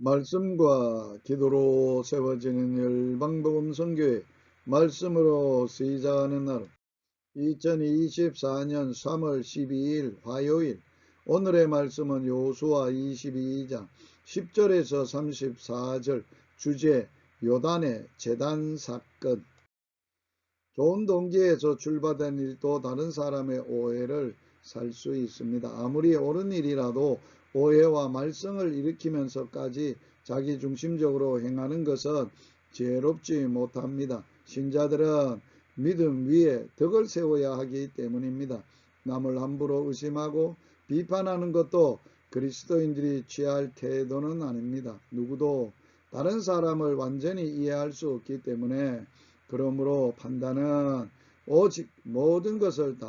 말씀과 기도로 세워지는 열방복음 선교회 말씀으로 시작하는 날 2024년 3월 12일 화요일. 오늘의 말씀은 여호수아 22장 10절에서 34절. 주제 요단의 제단 사건. 좋은 동기에서 출발된 일도 다른 사람의 오해를 살 수 있습니다. 아무리 옳은 일이라도 오해와 말썽을 일으키면서까지 자기중심적으로 행하는 것은 지혜롭지 못합니다. 신자들은 믿음 위에 덕을 세워야 하기 때문입니다. 남을 함부로 의심하고 비판하는 것도 그리스도인들이 취할 태도는 아닙니다. 누구도 다른 사람을 완전히 이해할 수 없기 때문에 그러므로 판단은 오직 모든 것을 다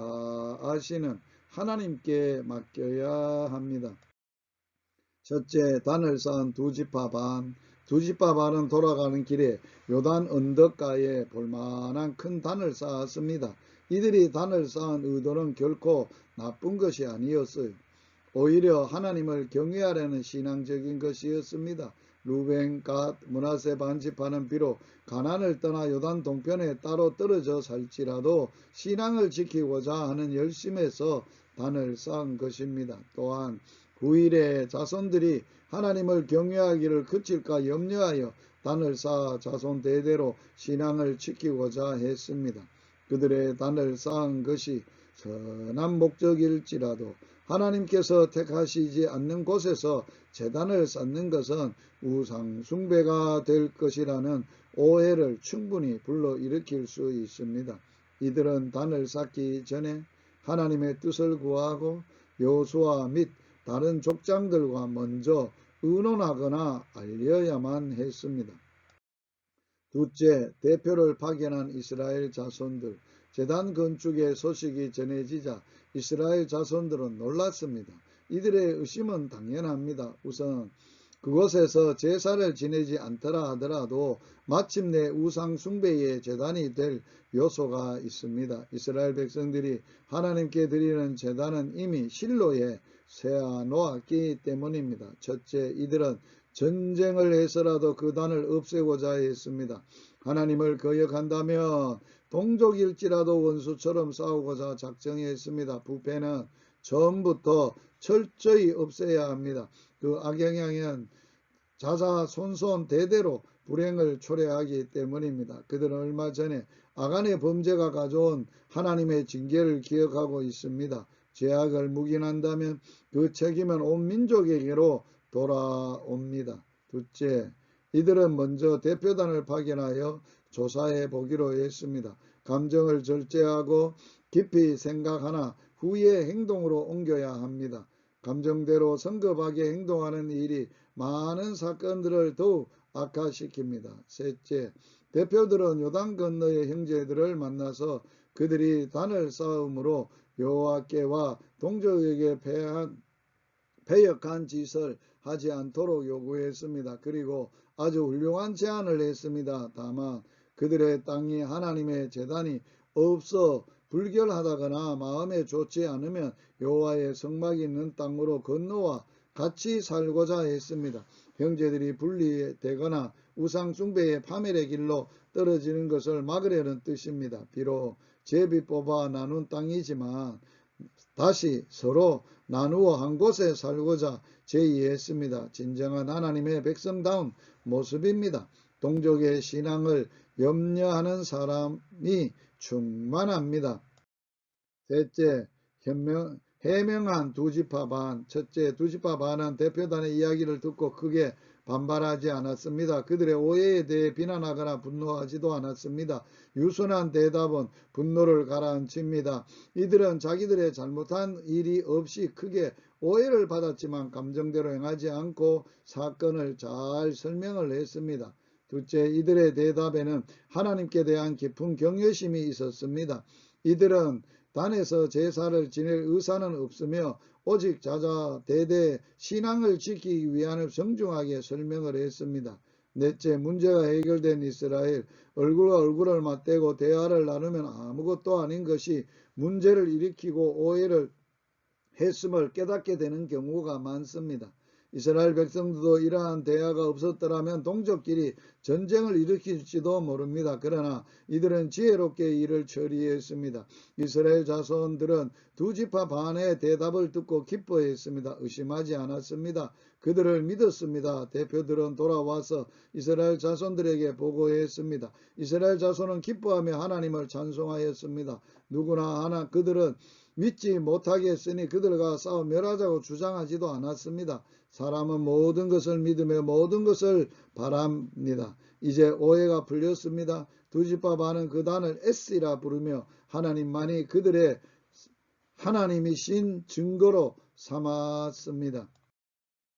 아시는 하나님께 맡겨야 합니다. 첫째, 단을 쌓은 두 지파 반. 두 지파 반은 돌아가는 길에 요단 언덕가에 볼만한 큰 단을 쌓았습니다. 이들이 단을 쌓은 의도는 결코 나쁜 것이 아니었어요. 오히려 하나님을 경외하려는 신앙적인 것이었습니다. 루벤, 갓, 므낫세 반지파는 비록 가나안을 떠나 요단 동편에 따로 떨어져 살지라도 신앙을 지키고자 하는 열심에서 단을 쌓은 것입니다. 또한 후일의 자손들이 하나님을 경외하기를 그칠까 염려하여 단을 쌓아 자손 대대로 신앙을 지키고자 했습니다. 그들의 단을 쌓은 것이 선한 목적일지라도 하나님께서 택하시지 않는 곳에서 제단을 쌓는 것은 우상 숭배가 될 것이라는 오해를 충분히 불러일으킬 수 있습니다. 이들은 단을 쌓기 전에 하나님의 뜻을 구하고 여호수아 및 다른 족장들과 먼저 의논하거나 알려야만 했습니다. 둘째, 대표를 파견한 이스라엘 자손들. 제단 건축의 소식이 전해지자 이스라엘 자손들은 놀랐습니다. 이들의 의심은 당연합니다. 우선 그곳에서 제사를 지내지 않더라 하더라도 마침내 우상 숭배의 제단이 될 요소가 있습니다. 이스라엘 백성들이 하나님께 드리는 제단은 이미 실로에 세워놓았기 때문입니다. 첫째, 이들은 전쟁을 해서라도 그 단을 없애고자 했습니다. 하나님을 거역한다면 동족일지라도 원수처럼 싸우고자 작정했습니다. 부패는 처음부터 철저히 없애야 합니다. 그 악영향은 자자손손 대대로 불행을 초래하기 때문입니다. 그들은 얼마 전에 아간의 범죄가 가져온 하나님의 징계를 기억하고 있습니다. 죄악을 묵인한다면 그 책임은 온 민족에게로 돌아옵니다. 둘째, 이들은 먼저 대표단을 파견하여 조사해 보기로 했습니다. 감정을 절제하고 깊이 생각하나 후에 행동으로 옮겨야 합니다. 감정대로 성급하게 행동하는 일이 많은 사건들을 더욱 악화시킵니다. 셋째, 대표들은 요단 건너의 형제들을 만나서 그들이 단을 쌓음으로 여호와께와 동족에게 패역한 짓을 하지 않도록 요구했습니다. 그리고 아주 훌륭한 제안을 했습니다. 다만 그들의 땅이 하나님의 제단이 없어 불결하다거나 마음에 좋지 않으면 여호와의 성막이 있는 땅으로 건너와 같이 살고자 했습니다. 형제들이 분리되거나 우상 숭배의 파멸의 길로 떨어지는 것을 막으려는 뜻입니다. 비록 제비 뽑아 나눈 땅이지만 다시 서로 나누어 한 곳에 살고자 제의했습니다. 진정한 하나님의 백성다운 모습입니다. 동족의 신앙을 염려하는 사람이 충만합니다. 셋째, 해명한 두 지파 반. 첫째, 두 지파 반은 대표단의 이야기를 듣고 크게 반발하지 않았습니다. 그들의 오해에 대해 비난하거나 분노하지도 않았습니다. 유순한 대답은 분노를 가라앉힙니다. 이들은 자기들의 잘못한 일이 없이 크게 오해를 받았지만 감정대로 행하지 않고 사건을 잘 설명을 했습니다. 둘째, 이들의 대답에는 하나님께 대한 깊은 경외심이 있었습니다. 이들은 단에서 제사를 지낼 의사는 없으며 오직 자자대대 신앙을 지키기 위함을 정중하게 설명을 했습니다. 넷째, 문제가 해결된 이스라엘. 얼굴과 얼굴을 맞대고 대화를 나누면 아무것도 아닌 것이 문제를 일으키고 오해를 했음을 깨닫게 되는 경우가 많습니다. 이스라엘 백성들도 이러한 대화가 없었더라면 동족끼리 전쟁을 일으킬지도 모릅니다. 그러나 이들은 지혜롭게 일을 처리했습니다. 이스라엘 자손들은 두 지파 반의 대답을 듣고 기뻐했습니다. 의심하지 않았습니다. 그들을 믿었습니다. 대표들은 돌아와서 이스라엘 자손들에게 보고했습니다. 이스라엘 자손은 기뻐하며 하나님을 찬송하였습니다. 누구나 그들은 믿지 못하겠으니 그들과 싸워 멸하자고 주장하지도 않았습니다. 사람은 모든 것을 믿으며 모든 것을 바랍니다. 이제 오해가 풀렸습니다. 두 지파 반은 그 단을 에스라 부르며 하나님만이 그들의 하나님이신 증거로 삼았습니다.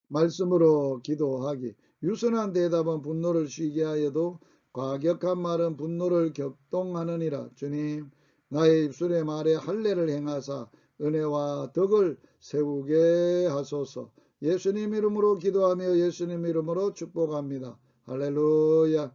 말씀으로 기도하기. 유순한 대답은 분노를 쉬게 하여도 과격한 말은 분노를 격동하느니라. 주님, 나의 입술의 말에 할례를 행하사 은혜와 덕을 세우게 하소서. 예수님 이름으로 기도하며 예수님 이름으로 축복합니다. 할렐루야.